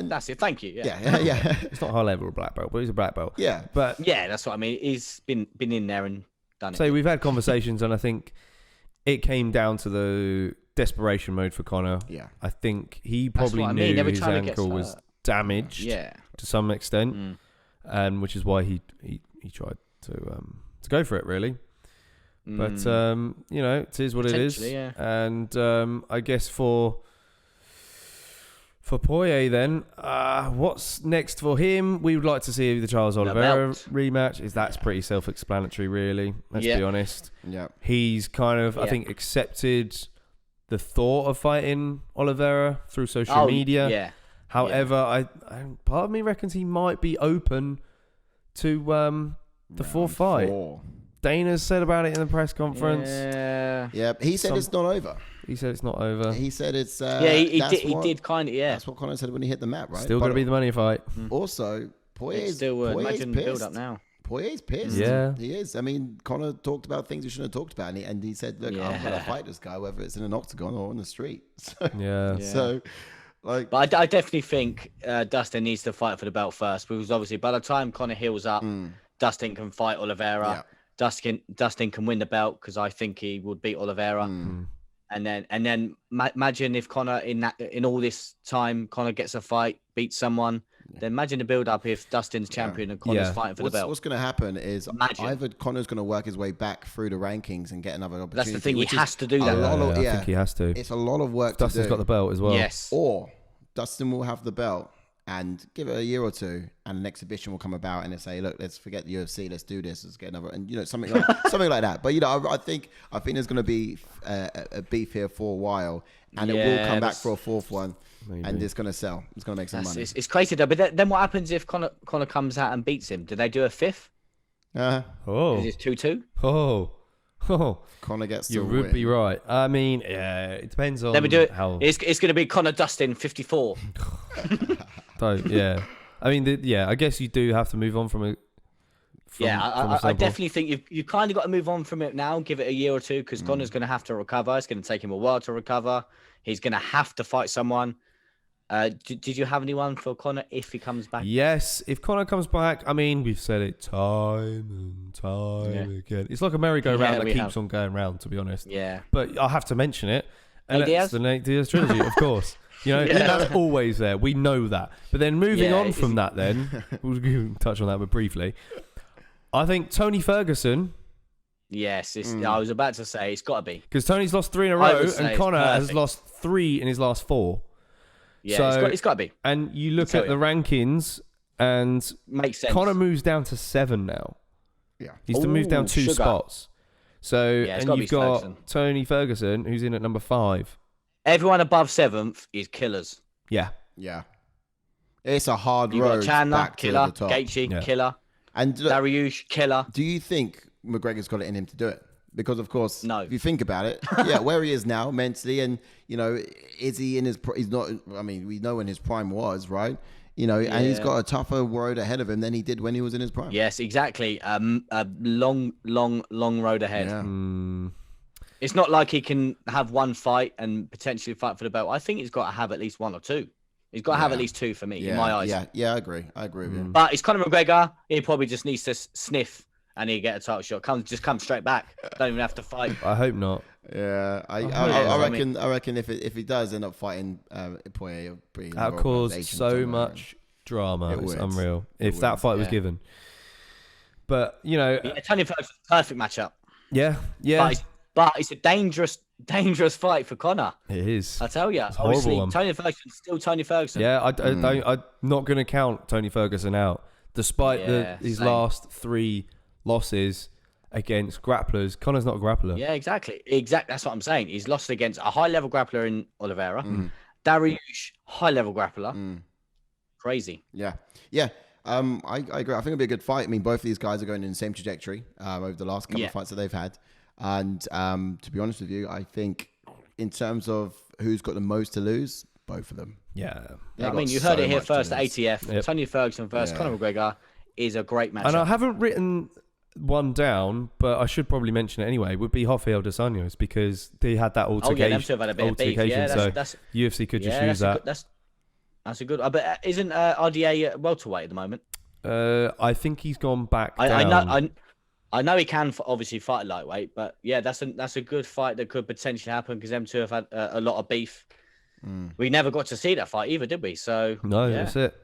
That's it. Thank you. Yeah. It's not high level black belt, but he's a black belt. Yeah. But that's what I mean. He's been in there and done it. So we've had conversations, and I think it came down to the desperation mode for Conor. Yeah. I think he probably knew his ankle was damaged to some extent, and which is why he tried to go for it, really. But it is what it is. Yeah. And I guess for Poirier then, what's next for him? We would like to see the Charles Oliveira rematch. That's pretty self-explanatory, really. Let's be honest. Yeah. He's kind of, I think, accepted the thought of fighting Oliveira through social media. Yeah. However, I part of me reckons he might be open to the fourth fight. Dana said about it in the press conference. Yeah. He said it's not over. He said it's not over. He said it's... he did kind of, That's what Conor said when he hit the mat, right? Still going to be the money fight. Also, Poirier's imagine pissed. build up now. Poirier's pissed. Yeah. He is. I mean, Conor talked about things he shouldn't have talked about, and he said, look, I'm going to fight this guy, whether it's in an octagon or on the street. So, But I definitely think Dustin needs to fight for the belt first, because obviously by the time Conor heals up, Dustin can fight Oliveira. Dustin can win the belt, because I think he would beat Oliveira. And then imagine if Conor in all this time, Conor gets a fight, beats someone. Then imagine the build up if Dustin's champion and Conor's fighting for the belt. What's going to happen is either Conor's going to work his way back through the rankings and get another opportunity. That's the thing. He has to do that. I think he has to. It's a lot of work. Dustin's got the belt as well. Yes. Or Dustin will have the belt and give it a year or two, and an exhibition will come about, and they say, "Look, let's forget the UFC. Let's do this. Let's get another." And something like that. But I think there's going to be a beef here for a while, and it will come back for a fourth one, and it's going to sell. It's going to make some money. It's crazy though. But then what happens if Conor comes out and beats him? Do they do a fifth? Is it 2-2? Conor gets to You would win. be right. I mean, it depends on Let me do it. how... It's going to be Conor Dustin 54. Yeah. I mean, I guess you do have to move on from it. I definitely think you kind of got to move on from it now. Give it a year or two, because Conor's going to have to recover. It's going to take him a while to recover. He's going to have to fight someone. Did you have anyone for Conor if he comes back? Yes, if Conor comes back, I mean, we've said it time and time again. It's like a merry-go-round that keeps on going round, to be honest. Yeah. But I have to mention it. And that's the Nate Diaz trilogy, of course. You know, that's always there. We know that. But then moving on from that, then we'll touch on that, but briefly. I think Tony Ferguson. Yes, I was about to say it's got to be because Tony's lost 3 in a row, and Conor has lost 3 in his last 4. Yeah, so, it's got to be. And you look at the rankings, and makes sense. Conor moves down to 7 now. Yeah, he's to move down 2 spots. So and you've got Tony Ferguson, who's in at number 5. Everyone above 7th is killers. Yeah. It's a hard road. Chandler, back killer. To the top. Gaethje, killer. And Dariush, killer. Do you think McGregor's got it in him to do it? Because of course, no. If you think about it, where he is now mentally, and you know, is he in his? He's not. I mean, we know when his prime was, right? You know, and he's got a tougher road ahead of him than he did when he was in his prime. Yes, exactly. A long road ahead. Yeah. It's not like he can have one fight and potentially fight for the belt. I think he's got to have at least 1 or 2. He's got to have at least 2 for me, in my eyes. Yeah, I agree with you. But it's Conor McGregor. He probably just needs to sniff and he'll get a title shot. Come straight back. Don't even have to fight. I hope not. Yeah, I reckon if he does end up fighting Poirier, that'll cause so much drama. It's unreal. If that fight was given. But, you know... Tony Ferguson's perfect matchup. Yeah. But it's a dangerous fight for Conor. It is. I tell you. It's a horrible one. Tony Ferguson's still Tony Ferguson. Yeah, I'm not going to count Tony Ferguson out. Despite his last 3 losses against grapplers, Conor's not a grappler. Yeah, exactly. That's what I'm saying. He's lost against a high-level grappler in Oliveira. Dariush, high-level grappler. Crazy. Yeah. I agree. I think it'll be a good fight. I mean, both of these guys are going in the same trajectory over the last couple of fights that they've had. And to be honest with you, I think in terms of who's got the most to lose, both of them. Yeah. I mean, you heard it here first at ATF. Yep. Tony Ferguson versus Conor McGregor is a great match. And I haven't written one down, but I should probably mention it anyway, would be Rafael dos Anjos because they had that altercation. Them two have had a bit of beef. So UFC could just use that. That's a good... But isn't RDA welterweight at the moment? I think he's gone back down. I know he can obviously fight lightweight, but that's a good fight that could potentially happen because them two have had a lot of beef. We never got to see that fight either, did we? So that's it.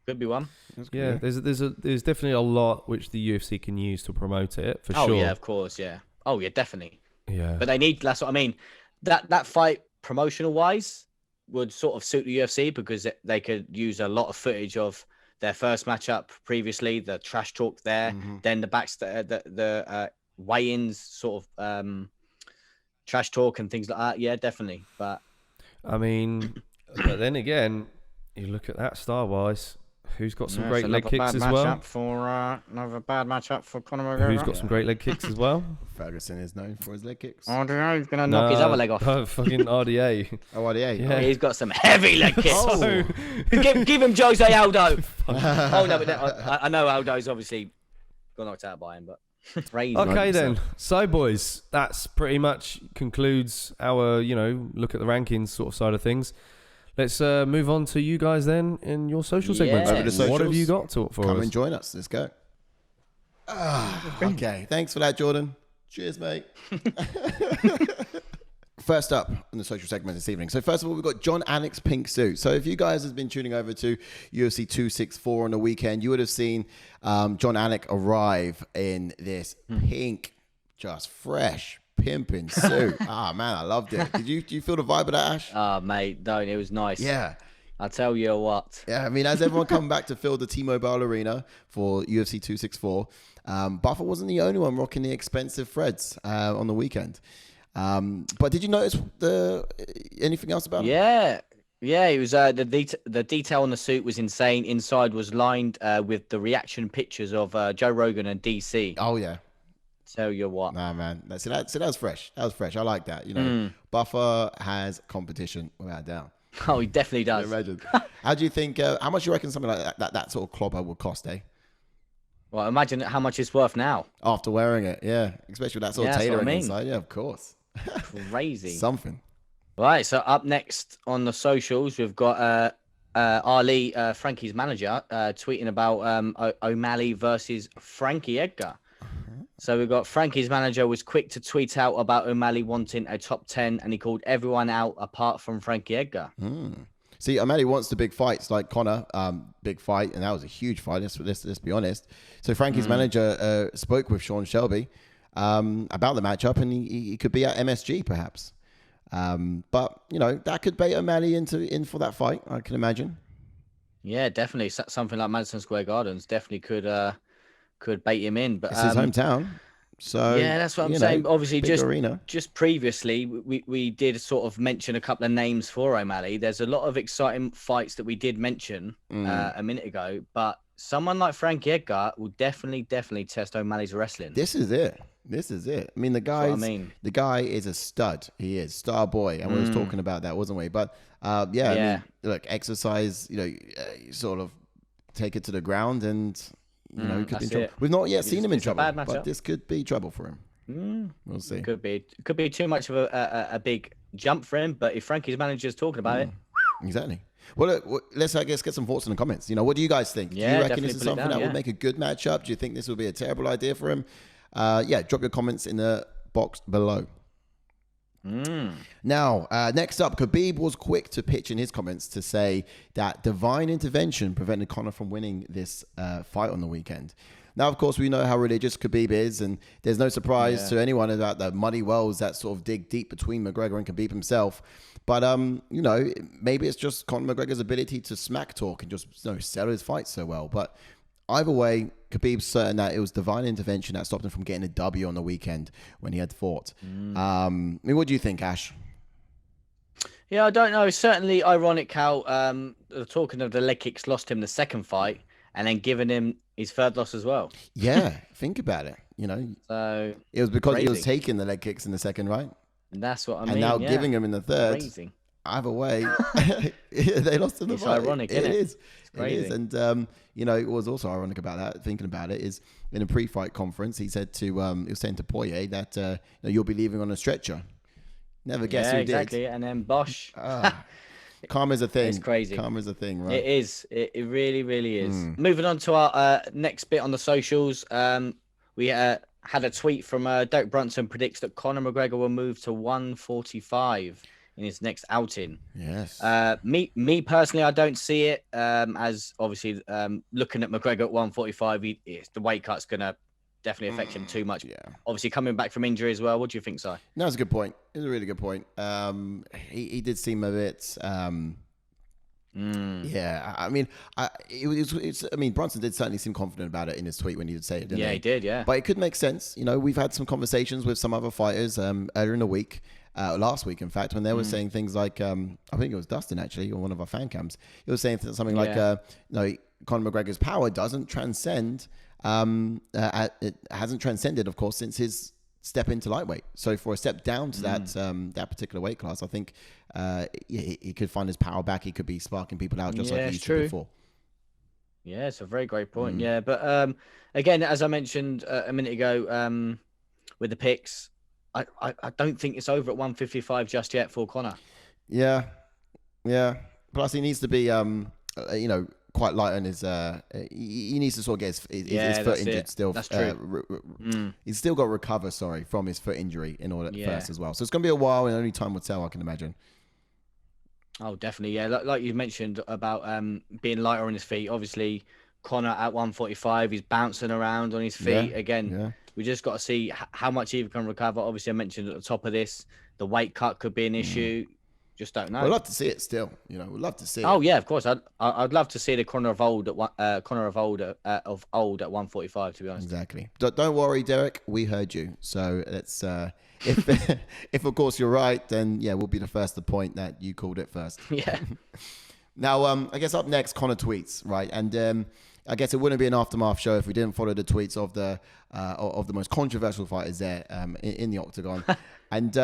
Could be one. Yeah, there's definitely a lot which the UFC can use to promote it for sure. Oh yeah, of course, yeah. Oh yeah, definitely. Yeah. But they need. That's what I mean. That fight promotional wise would sort of suit the UFC because they could use a lot of footage of their first matchup previously, the trash talk there, then the weigh-ins sort of trash talk and things like that. Yeah, definitely. But I mean, but then again, you look at that star-wise, who's got some great leg kicks as well? Another bad matchup for Conor McGregor. Who's got some great leg kicks as well? Ferguson is known for his leg kicks. RDA is going to knock his other leg off. Fucking RDA. Oh, RDA. Yeah. He's got some heavy leg kicks. Give him Jose Aldo. I know Aldo's obviously got knocked out by him, but crazy. Okay, 100%. Then. So, boys, that's pretty much concludes our, look at the rankings sort of side of things. Let's move on to you guys then in your social segments. Over to socials. What have you got for us? Come and join us. Let's go. Okay. Thanks for that, Jordan. Cheers, mate. First up in the social segment this evening. So first of all, we've got Jon Anik's pink suit. So if you guys have been tuning over to UFC 264 on the weekend, you would have seen Jon Anik arrive in this pink, just fresh, pimping suit. Man, I loved it. Do you feel the vibe of that, Ash? Mate, don't. It was nice. Yeah. I'll tell you what. Yeah, I mean, as everyone come back to fill the T-Mobile Arena for UFC 264, Buffer wasn't the only one rocking the expensive threads on the weekend. But did you notice anything else about him? Yeah, it was the detail on the suit was insane. Inside was lined with the reaction pictures of Joe Rogan and DC. Oh yeah. Tell you what. Nah, man. So that was fresh. That was fresh. I like that. Buffer has competition without a doubt. Oh, he definitely does. Imagine. How do you think? How much do you reckon something like that sort of clobber would cost, eh? Well, imagine how much it's worth now. After wearing it, yeah. Especially with that sort of tailoring inside. Yeah, of course. Crazy. Something. Right, so up next on the socials, we've got Ali, Frankie's manager, tweeting about OMalley versus Frankie Edgar. So we've got Frankie's manager was quick to tweet out about O'Malley wanting a top 10, and he called everyone out apart from Frankie Edgar. See, O'Malley wants the big fights like Conor, big fight, and that was a huge fight. Let's be honest. So Frankie's manager spoke with Sean Shelby about the matchup, and he could be at MSG perhaps. But that could bait O'Malley in for that fight, I can imagine. Yeah, definitely something like Madison Square Gardens definitely could bait him in. But it's his hometown. So yeah, that's what I'm saying. Obviously, arena. just previously, we did sort of mention a couple of names for O'Malley. There's a lot of exciting fights that we did mention a minute ago, but someone like Frankie Edgar will definitely test O'Malley's wrestling. This is it. I mean, the guy is a stud. He is star boy, and we was talking about that, wasn't we? But I mean, look, exercise. Sort of take it to the ground and. He could be in trouble. We've not yet seen him in trouble, but this could be trouble for him. We'll see. Could be too much of a big jump for him, but if Frankie's manager's talking about it, exactly. Well, look, let's get some thoughts in the comments. What do you guys think? Yeah, do you reckon this is something that would make a good matchup? Do you think this would be a terrible idea for him? Drop your comments in the box below. Now, next up, Khabib was quick to pitch in his comments to say that divine intervention prevented Conor from winning this fight on the weekend. Now, of course, we know how religious Khabib is, and there's no surprise to anyone about the muddy wells that sort of dig deep between McGregor and Khabib himself. But, maybe it's just Conor McGregor's ability to smack talk and just sell his fight so well. But either way, Khabib's certain that it was divine intervention that stopped him from getting a W on the weekend when he had fought. I mean, what do you think, Ash? Yeah, I don't know. It's certainly ironic how, talking of the leg kicks, lost him the second fight and then giving him his third loss as well. Yeah, think about it. So it was because he was taking the leg kicks in the second, right? That's what I mean. And now giving him in the third. Crazy. Either way, they lost in the fight. It's ironic, isn't it? It is. It's crazy. It is. And, it was also ironic about that, thinking about it, is in a pre-fight conference, he said to, he was saying to Poirier that, you'll be leaving on a stretcher. Never guess who exactly. did. And then Bosch. Karma's a thing. It's crazy. Karma's a thing, right? It is. It really, really is. Moving on to our next bit on the socials. We had a tweet from Derek Brunson predicts that Conor McGregor will move to 145 in his next outing. Yes. Me personally, I don't see it. As obviously, looking at McGregor at 145, the weight cut's gonna definitely affect him too much. Yeah. Obviously, coming back from injury as well. What do you think, Si? No, it's a good point. It's a really good point. He did seem a bit. Yeah, I mean, Brunson did certainly seem confident about it in his tweet when he would say it. Didn't he did. Yeah. But it could make sense. We've had some conversations with some other fighters earlier in the week. Last week, in fact, when they were saying things like, I think it was Dustin actually, or one of our fan cams, he was saying something like, Conor McGregor's power doesn't transcend, it hasn't transcended, of course, since his step into lightweight. So for a step down to that particular weight class, I think he could find his power back. He could be sparking people out just like he used to before. Yeah, it's a very great point. Yeah, but again, as I mentioned a minute ago, with the picks, I don't think it's over at 155 just yet for Conor. Yeah. Plus, he needs to be, quite light on his. He needs to sort of get his foot injured still. That's true. He's still got to recover, from his foot injury in order first as well. So it's going to be a while, and only time will tell, I can imagine. Oh, definitely. Yeah, like you mentioned about being lighter on his feet. Obviously, Conor at 145, he's bouncing around on his feet again. Yeah. We just got to see how much he can recover. Obviously, I mentioned at the top of this, the weight cut could be an issue. Just don't know. We'd love to see it still. We'd love to see it. Oh yeah, of course. I'd love to see the Conor of old at 145. To be honest. Exactly. Don't worry, Derek. We heard you. So let's. If of course you're right, then we'll be the first to point that you called it first. Yeah. Now, I guess up next, Conor tweets, right? And I guess it wouldn't be an aftermath show if we didn't follow the tweets of the most controversial fighters there in the octagon. And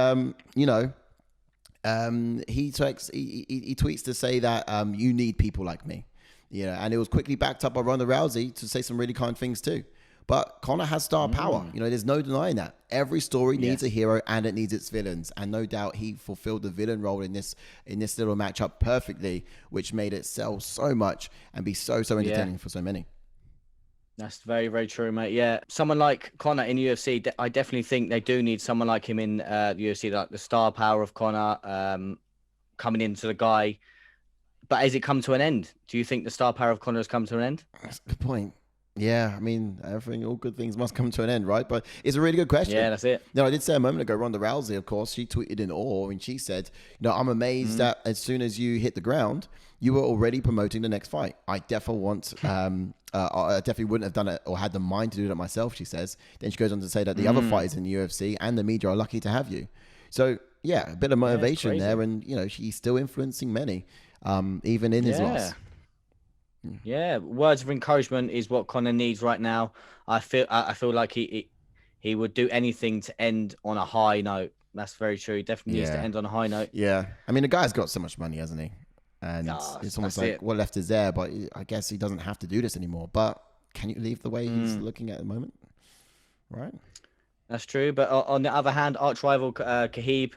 he tweets to say that you need people like me, and it was quickly backed up by Ronda Rousey to say some really kind things too. But Conor has star power. There's no denying that. Every story needs a hero and it needs its villains. And no doubt he fulfilled the villain role in this little matchup perfectly, which made it sell so much and be so entertaining for so many. That's very, very true, mate. Yeah, someone like Conor in UFC, I definitely think they do need someone like him in the UFC, like the star power of Conor coming into the guy. But has it come to an end? Do you think the star power of Conor has come to an end? That's a good point. Yeah, I mean, all good things must come to an end, right? But it's a really good question. Yeah, that's it. I did say a moment ago, Ronda Rousey, of course, she tweeted in awe, and she said, I'm amazed that as soon as you hit the ground, you were already promoting the next fight. I definitely I definitely wouldn't have done it or had the mind to do that myself, she says. Then she goes on to say that the other fighters in the UFC and the media are lucky to have you. So, yeah, a bit of motivation there, and, she's still influencing many, even in his loss. Yeah, words of encouragement is what Conor needs right now. I feel like he would do anything to end on a high note. That's very true. He definitely needs to end on a high note. Yeah, I mean, the guy's got so much money, hasn't he? And it's almost like what left is there. But I guess he doesn't have to do this anymore. But can you leave the way he's looking at the moment? Right. That's true. But on the other hand, arch rival Khabib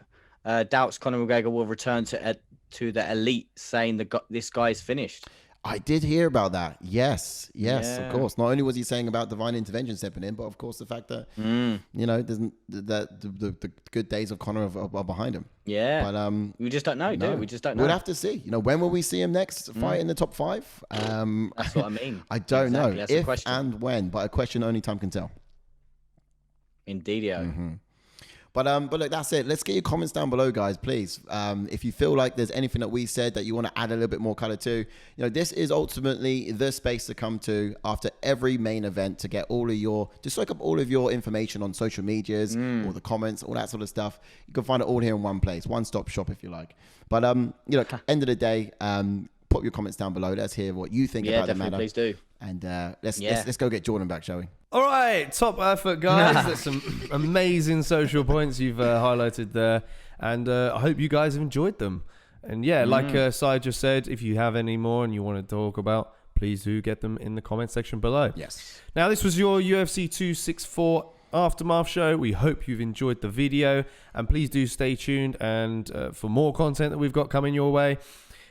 doubts Conor McGregor will return to the elite, saying this guy's finished. I did hear about that. Yes, of course. Not only was he saying about divine intervention stepping in, but of course the fact that the good days of Conor are behind him. Yeah, but we just don't know, do we? We just don't know. We'll have to see. When will we see him next fight in the top 5? That's what I mean. I don't know if and when, but a question only time can tell. Indeedio. Mm-hmm. But look, that's it. Let's get your comments down below, guys, please. If you feel like there's anything that we said that you want to add a little bit more color to, this is ultimately the space to come to after every main event to get just look up all of your information on social medias, all the comments, all that sort of stuff. You can find it all here in one place, one-stop shop if you like. But end of the day, pop your comments down below. Let's hear what you think about the matter. Please do. And let's go get Jordan back, shall we? All right, top effort, guys. There's some amazing social points you've highlighted there, and I hope you guys have enjoyed them. And like Sai just said, if you have any more and you want to talk about, please do get them in the comment section below. Yes. Now, this was your UFC 264 Aftermath show. We hope you've enjoyed the video, and please do stay tuned and for more content that we've got coming your way.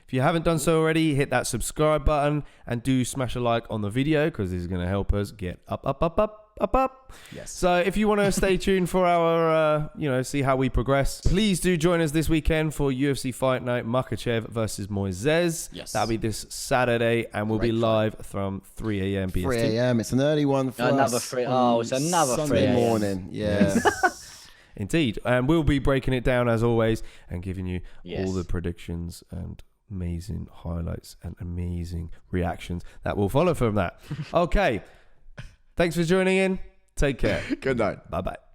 If you haven't done so already, hit that subscribe button and do smash a like on the video because this is going to help us get up. Yes. So if you want to stay tuned for our, see how we progress, please do join us this weekend for UFC Fight Night, Makhachev versus Moises. Yes. That'll be this Saturday, and we'll be live from 3 a.m. BST. 3 a.m. It's an early one for us. It's another Sunday morning. Yeah. Indeed. And we'll be breaking it down as always and giving you all the predictions and amazing highlights and amazing reactions that will follow from that. Okay. Thanks for joining in. Take care. Good night. Bye-bye.